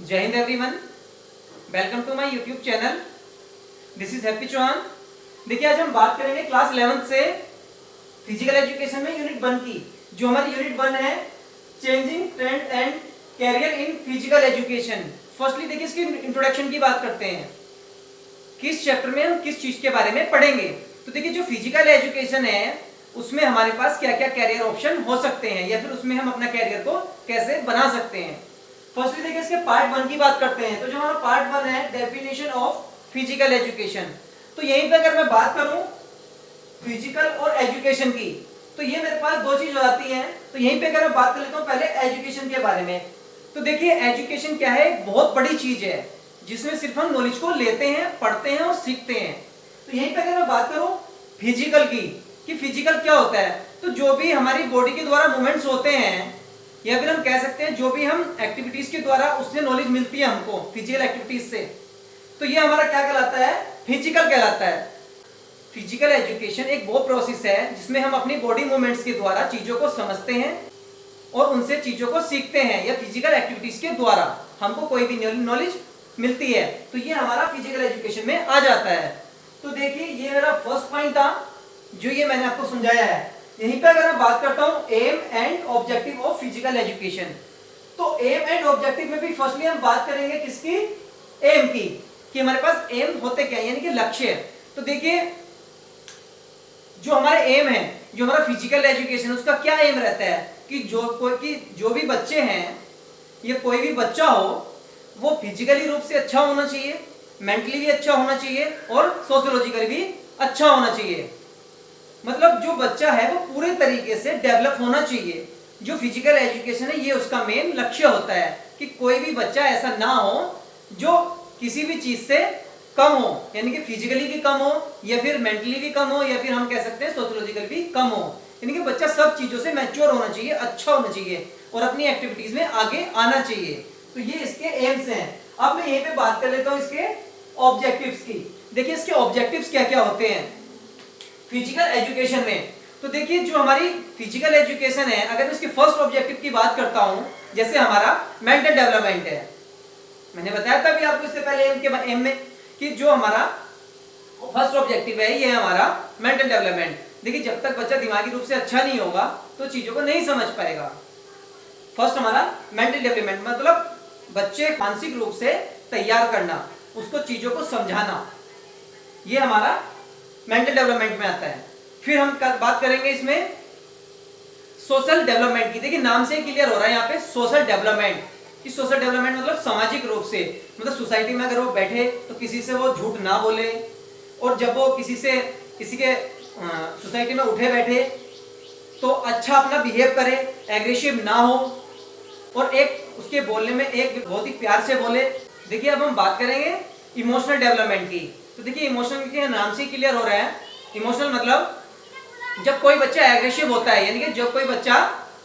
जय हिंद everyone, welcome to my YouTube channel. This is Happy Chauhan. देखिए आज हम बात करेंगे क्लास 11 से फिजिकल एजुकेशन में यूनिट 1 की। जो हमारी यूनिट 1 है changing trend and career in physical education. Firstly देखिए इसकी इंट्रोडक्शन की बात करते हैं, किस चैप्टर में हम किस चीज के बारे में पढ़ेंगे। तो देखिए जो फिजिकल एजुकेशन है उसमें हमारे पास क्या क्या कैरियर ऑप्शन हो सकते हैं या फिर उसमें हम अपना कैरियर को कैसे बना सकते हैं। फर्स्टली देखिए इसके पार्ट 1 की बात करते हैं। तो जो हमारा पार्ट 1 है डेफिनेशन ऑफ फिजिकल एजुकेशन, तो यहीं पे अगर मैं बात करूं फिजिकल और एजुकेशन की तो ये मेरे पास दो चीज हो जाती हैं। तो यहीं पे अगर मैं बात कर लेता हूं पहले एजुकेशन के बारे में। तो देखिए एजुकेशन क्या है, बहुत बड़ी चीज है जिसमें सिर्फ हम नॉलेज को लेते हैं, पढ़ते हैं और सीखते हैं। तो यहीं पे अगर मैं बात करूं फिजिकल की कि फिजिकल क्या होता है, तो जो भी हमारी बॉडी के द्वारा मूवमेंट्स होते हैं या फिर हम कह सकते हैं जो भी हम एक्टिविटीज के द्वारा उससे नॉलेज मिलती है हमको फिजिकल एक्टिविटीज से, तो ये हमारा क्या कहलाता है, फिजिकल कहलाता है। फिजिकल एजुकेशन एक वो प्रोसेस है जिसमें हम अपनी बॉडी मूवमेंट्स के द्वारा चीजों को समझते हैं और उनसे चीजों को सीखते हैं या फिजिकल एक्टिविटीज के द्वारा हमको कोई भी नॉलेज मिलती है, तो ये हमारा फिजिकल एजुकेशन में आ जाता है। तो देखिए ये मेरा फर्स्ट पॉइंट था जो ये मैंने आपको समझाया है। यहीं पे अगर मैं बात करता हूं aim and objective of physical education, तो एम एंड ऑब्जेक्टिव में भी फर्स्टली हम बात करेंगे किसकी, एम की, कि हमारे पास एम होते क्या यानी कि लक्ष्य। तो देखिए जो हमारे एम है, जो हमारा फिजिकल एजुकेशन उसका क्या एम रहता है कि जो भी बच्चे हैं या कोई भी बच्चा हो वो फिजिकली रूप से अच्छा होना चाहिए, मेंटली भी अच्छा होना चाहिए और सोशियोलॉजिकली भी अच्छा होना चाहिए। मतलब जो बच्चा है वो पूरे तरीके से डेवलप होना चाहिए। जो फिजिकल एजुकेशन है ये उसका मेन लक्ष्य होता है कि कोई भी बच्चा ऐसा ना हो जो किसी भी चीज से कम हो, यानी कि फिजिकली भी कम हो या फिर मेंटली भी कम हो या फिर हम कह सकते हैं सोशियोलॉजिकली भी कम हो। यानी कि बच्चा सब चीजों से मैच्योर होना चाहिए, अच्छा होना चाहिए और अपनी एक्टिविटीज में आगे आना चाहिए। तो ये इसके एम्स हैं। अब मैं यहीं पे बात कर लेता हूं इसके ऑब्जेक्टिव्स की। देखिए इसके ऑब्जेक्टिव्स क्या क्या होते हैं फिजिकल एजुकेशन में। तो देखिए जो हमारी फिजिकल एजुकेशन है अगर मैं इसके फर्स्ट ऑब्जेक्टिव की बात करता हूं, जैसे हमारा मेंटल डेवलपमेंट है, मैंने बताया था अभी आपको इससे पहले एम में कि जो हमारा फर्स्ट ऑब्जेक्टिव है ये हमारा मेंटल डेवलपमेंट। देखिए जब तक बच्चा दिमागी रूप से अच्छा नहीं होगा तो चीजों को नहीं समझ पाएगा। फर्स्ट हमारा मेंटल डेवलपमेंट मतलब बच्चे मानसिक रूप से तैयार करना, उसको चीजों को समझाना, ये हमारा मेंटल डेवलपमेंट में आता है। फिर हम बात करेंगे इसमें सोशल डेवलपमेंट की। देखिए नाम से क्लियर हो रहा है यहाँ पे सोशल डेवलपमेंट, कि सोशल डेवलपमेंट मतलब सामाजिक रूप से, मतलब सोसाइटी में अगर वो बैठे तो किसी से वो झूठ ना बोले और जब वो किसी के सोसाइटी में उठे बैठे तो अच्छा अपना बिहेव करे, एग्रेसिव ना हो और एक उसके बोलने में एक बहुत ही प्यार से बोले। देखिए अब हम बात करेंगे इमोशनल डेवलपमेंट की। तो देखिए इमोशनल के नाम से क्लियर हो रहा है, इमोशनल मतलब जब कोई बच्चा एग्रेसिव होता है यानी कि जब कोई बच्चा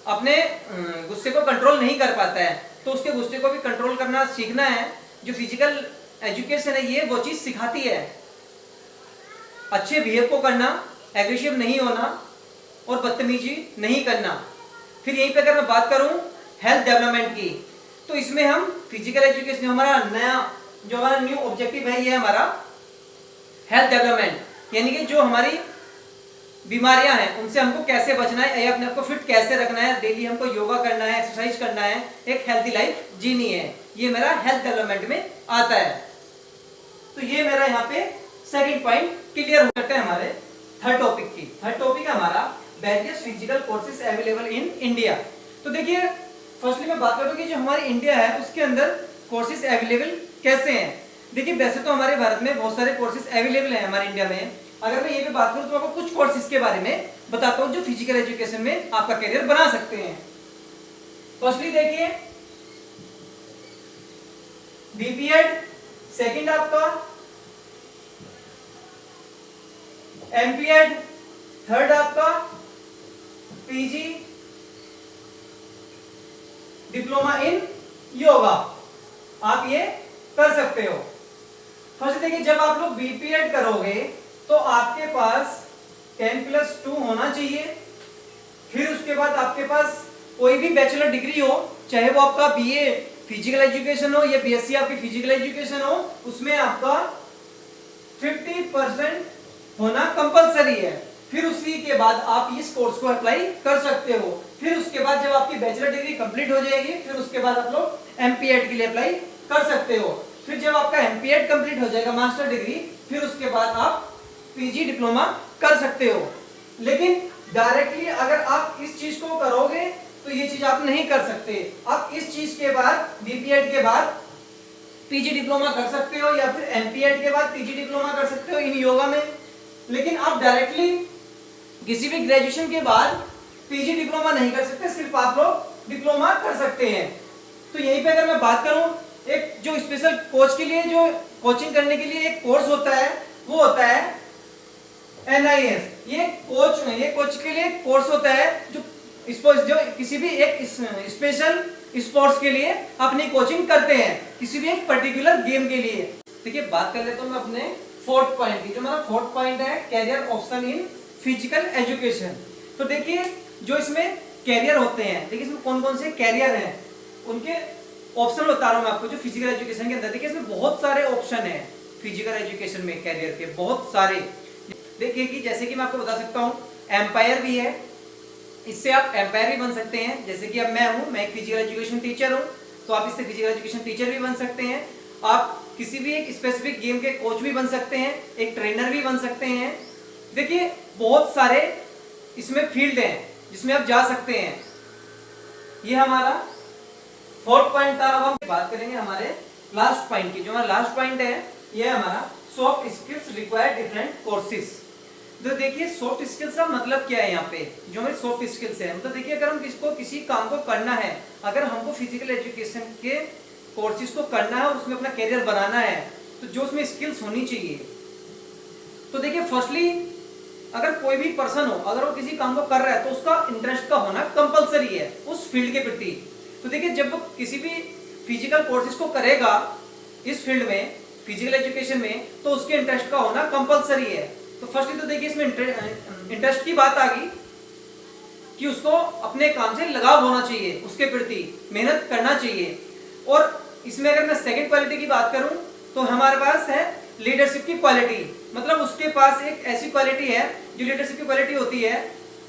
अपने गुस्से को कंट्रोल नहीं कर पाता है तो उसके गुस्से को भी कंट्रोल करना सीखना है। जो फिजिकल एजुकेशन है ये वो चीज सिखाती है, अच्छे बिहेव को करना, एग्रेसिव नहीं होना और बदतमीजी नहीं करना। फिर यहीं पे अगर मैं बात करूं हेल्थ डेवलपमेंट की, तो इसमें हम फिजिकल एजुकेशन हमारा हमारा न्यू ऑब्जेक्टिव है ये हमारा हेल्थ डेवलपमेंट, यानी कि जो हमारी बीमारियां हैं उनसे हमको कैसे बचना है या अपने आप को फिट कैसे रखना है, डेली हमको योगा करना है, एक्सरसाइज करना है, एक हेल्थी लाइफ जीनी है, ये मेरा हेल्थ डेवलपमेंट में आता है। तो ये मेरा यहाँ पे सेकंड पॉइंट क्लियर हो जाता है हमारे थर्ड टॉपिक की। थर्ड टॉपिक है हमारा various physical courses available in India. तो देखिए फर्स्टली मैं बात करूँ कि जो हमारी इंडिया है उसके अंदर कोर्सेज अवेलेबल कैसे हैं। देखिए वैसे तो हमारे भारत में बहुत सारे कोर्सेज अवेलेबल हैं हमारे इंडिया में। अगर मैं ये भी बात करूं तो आपको कुछ कोर्सेज के बारे में बताता हूं जो फिजिकल एजुकेशन में आपका करियर बना सकते हैं। फर्स्टली देखिए बीपीएड, सेकंड आपका एमपीएड, थर्ड आपका पीजी, डिप्लोमा इन योगा, आप ये कर सकते हो। फर्स्ट देखिए जब आप लोग बीपीएड करोगे तो आपके पास 10+2 होना चाहिए। फिर उसके बाद आपके पास कोई भी बैचलर डिग्री हो, चाहे वो आपका बीए फिजिकल एजुकेशन हो या बीएससी आपकी फिजिकल एजुकेशन हो, उसमें आपका 50% होना कंपलसरी है। फिर उसी के बाद आप इस कोर्स को अप्लाई कर सकते हो। फिर उसके बाद जब आपकी बैचलर डिग्री कंप्लीट हो जाएगी, फिर उसके बाद आप लोग एमपीएड के लिए अप्लाई कर सकते हो। फिर जब आपका एमपीएड कंप्लीट हो जाएगा, मास्टर डिग्री, फिर उसके बाद आप पीजी डिप्लोमा कर सकते हो। लेकिन डायरेक्टली अगर आप इस चीज को करोगे तो ये चीज आप नहीं कर सकते। आप इस चीज के बाद बीपीएड के बाद पीजी डिप्लोमा कर सकते हो या फिर एमपीएड के बाद पीजी डिप्लोमा कर सकते हो इन योगा में। लेकिन आप डायरेक्टली किसी भी ग्रेजुएशन के बाद पीजी डिप्लोमा नहीं कर सकते, सिर्फ आप लोग डिप्लोमा कर सकते हैं। तो यहीं पे अगर मैं बात करूं, एक जो स्पेशल कोच के लिए जो कोचिंग करने के लिए एक कोर्स होता है वो होता है NIS। ये कोच के लिए कोर्स होता है जो किसी भी एक स्पेशल स्पोर्ट्स के लिए अपनी कोचिंग करते हैं, किसी भी एक पर्टिकुलर गेम के लिए। देखिए बात कर लेता हूं मैं अपने फोर्थ पॉइंट की। जो मेरा फोर्थ पॉइंट है career option in physical education. तो देखिए जो इसमें कैरियर होते हैं, देखिए इसमें कौन कौन से कैरियर हैं, उनके ऑप्शन बता रहा हूं मैं आपको। जो फिजिकल एजुकेशन के अंदर देखिए इसमें बहुत सारे ऑप्शन है। फिजिकल एजुकेशन में कैरियर के बहुत सारे, देखिए कि जैसे कि मैं आपको बता सकता हूं एम्पायर भी है, इससे आप एम्पायर भी बन सकते हैं। जैसे कि अब मैं एक फिजिकल एजुकेशन टीचर हूं, तो आप इससे फिजिकल एजुकेशन टीचर भी बन सकते हैं। आप किसी भी एक स्पेसिफिक गेम के कोच भी बन सकते हैं, एक ट्रेनर भी बन सकते हैं। देखिए बहुत सारे इसमें फील्ड हैं जिसमें आप जा सकते हैं। ये हमारा फोर्थ पॉइंट था। अब हम बात करेंगे हमारे लास्ट पॉइंट की। जो हमारा लास्ट पॉइंट है ये हमारा soft skills require different courses. तो देखिए सॉफ्ट स्किल्स का मतलब क्या है यहाँ पे। जो हमारी सॉफ्ट स्किल्स है मतलब देखिए अगर हम किसी काम को करना है, अगर हमको फिजिकल एजुकेशन के कोर्सेज को करना है और उसमें अपना कैरियर बनाना है, तो जो उसमें स्किल्स होनी चाहिए। तो देखिए फर्स्टली अगर कोई भी पर्सन हो, अगर वो किसी काम को कर रहा है तो उसका इंटरेस्ट का होना कंपलसरी है उस फील्ड के प्रति। तो देखिए जब वो किसी भी फिजिकल कोर्सेज को करेगा इस फील्ड में, फिजिकल एजुकेशन में, तो उसके इंटरेस्ट का होना कंपलसरी है। तो फर्स्टली तो देखिए इसमें इंटरेस्ट की बात आ गई कि उसको अपने काम से लगाव होना चाहिए, उसके प्रति मेहनत करना चाहिए। और इसमें अगर मैं सेकंड क्वालिटी की बात करूं तो हमारे पास है लीडरशिप की क्वालिटी। मतलब उसके पास एक ऐसी क्वालिटी है, जो लीडरशिप की क्वालिटी होती है,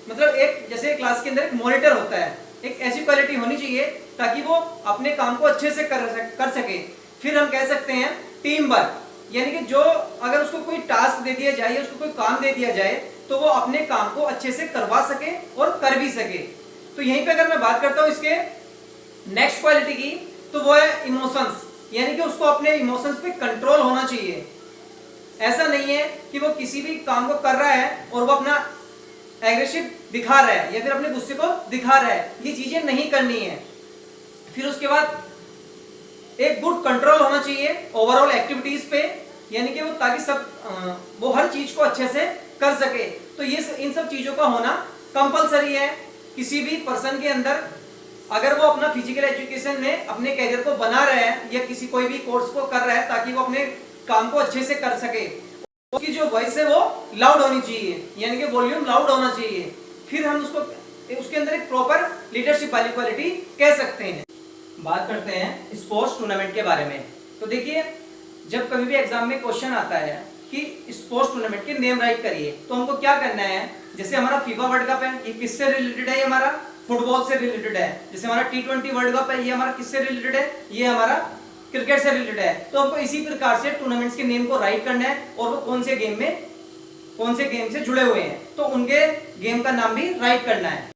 मतलब एक जैसे क्लास के अंदर एक मॉनिटर होता है, एक ऐसी क्वालिटी होनी चाहिए ताकि वो अपने काम को अच्छे से कर सके। फिर हम कह सकते हैं टीम वर्क, यानी कि जो अगर उसको कोई टास्क दे दिया जाए, उसको कोई काम दे दिया जाए, तो वो अपने काम को अच्छे से करवा सके और कर भी सके। तो यहीं पे अगर मैं बात करता हूं इसके नेक्स्ट क्वालिटी की, तो वो है इमोशंस, यानी कि उसको अपने इमोशंस पे कंट्रोल होना चाहिए। ऐसा नहीं है कि वो किसी भी काम को कर रहा है और वो अपना एग्रेसिव दिखा रहा है या फिर अपने गुस्से को दिखा रहा है, ये चीजें नहीं करनी है। फिर उसके बाद एक गुड कंट्रोल होना चाहिए ओवरऑल एक्टिविटीज पे, यानी कि वो ताकि वो हर चीज को अच्छे से कर सके। तो ये इन सब चीजों का होना कंपलसरी है किसी भी पर्सन के अंदर, अगर वो अपना फिजिकल एजुकेशन में अपने कैरियर को बना रहा है या किसी कोई भी कोर्स को कर रहा है ताकि वो अपने काम को अच्छे से कर सके। उसकी जो वॉइस है वो लाउड होनी चाहिए, यानी कि वॉल्यूम लाउड होना चाहिए। फिर हम उसके अंदर एक प्रॉपर लीडरशिप वाली क्वालिटी कह सकते हैं। बात करते हैं स्पोर्ट्स टूर्नामेंट के बारे में। तो देखिए जब कभी भी एग्जाम में क्वेश्चन आता है कि स्पोर्ट्स टूर्नामेंट के नेम राइट करिए, तो हमको क्या करना है। जैसे हमारा फीफा वर्ल्ड कप है, ये किससे रिलेटेड है, ये हमारा फुटबॉल से रिलेटेड है। जैसे हमारा T20 वर्ल्ड कप है, ये हमारा किससे रिलेटेड है, ये हमारा क्रिकेट से रिलेटेड है। तो हमको इसी प्रकार से टूर्नामेंट्स के नेम को राइट करना है और वो कौन से गेम से जुड़े हुए हैं, तो उनके गेम का नाम भी राइट करना है।